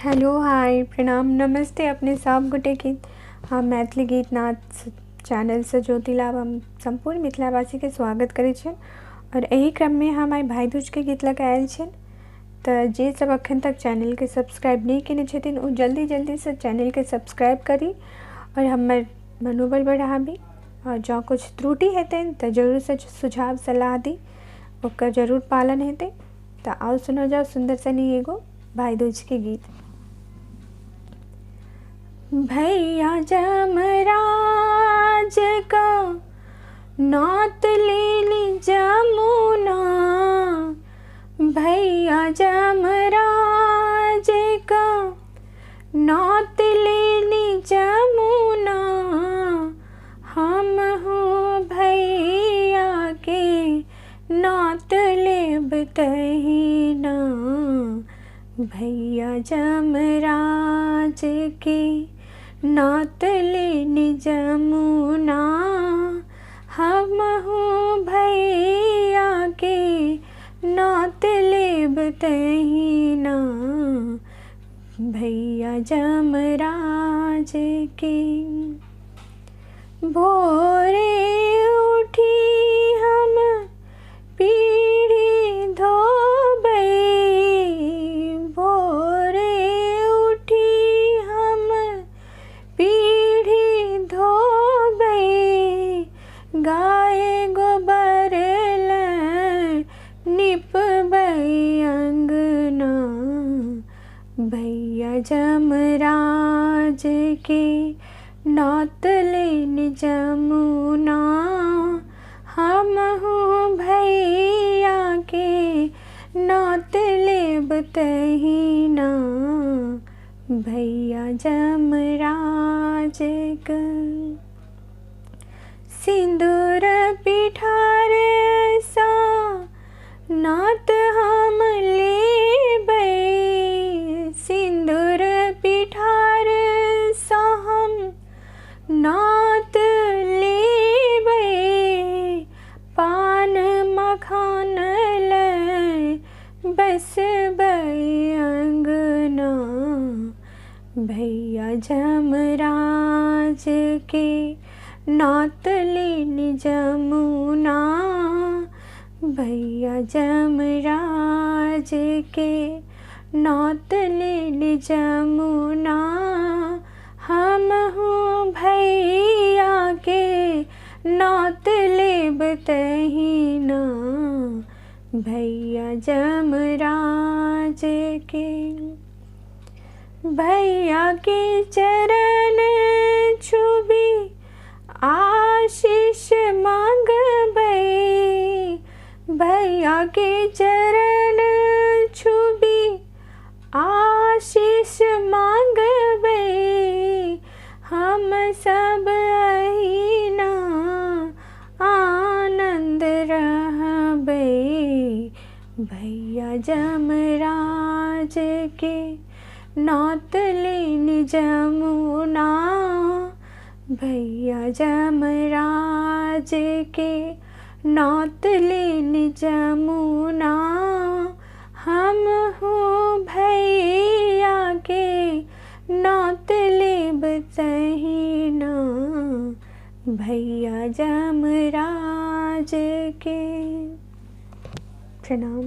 Hello hi प्रणाम नमस्ते अपने सब गोटे के हम मैथिली गीत नाच चैनल से ज्योति लाभ हम संपूर्ण मिथिलावासी के स्वागत करै छियनि और यही क्रम में हम आई भाई दूज के गीत लग आयल छियनि। तो जे सब अखन तक चैनल के सब्सक्राइब नहीं केने छथिन ओ जल्दी से चैनल के सब्सक्राइब करी और हमर मनोबल बढ़ाबी और जो कुछ त्रुटि हेतनि तो जरूर से सुझाव सलाह दी ओकर जरूर पालन हेतै। तो आओ सुनो जाओ सुंदर सनी एगो भाई दूज के गीत। भैया जमराज का नात लेनी जमुना, भैया जमराज का नात लेनी जमुना, हम हो भैया के नात लेब तहीना, भैया जमराज के नात लेनी जमुना, हम हो भैया के नात लेब तहीना, भैया जमराज के। भोरे उठी हम पीढ़ी धोबै, भोरे उठी हम पीढ़ी धोबै, गाय गोबर निपबै अंगना, भैया जमराज के नात लेनी जमुना, हम हो भैया के नात लेब तहीना, भैया जमराज का। सिंदूर पिठार सा नात हम लेबै, सिंदूर पिठार सा हम नात लेबै, पान मखान लै बसबै अंगना, भैया जमराज के नात लेनी जमुना, भैया जमराज के नात लेनी जमुना, हम हो भैया के नात लेब तहीना, भैया जमराज के। भैया के चरण छुबी आशीष मांगबै, भैया के चरण छुबी आशीष मांगबै, हम सब अहिना आनंद रहबै, भैया जमराज के नात लेनी जमुना, भैया जमराज के नात लेनी जमुना, हम हो भैया के नात लेब तहीना, भैया जमराज के। प्रणाम।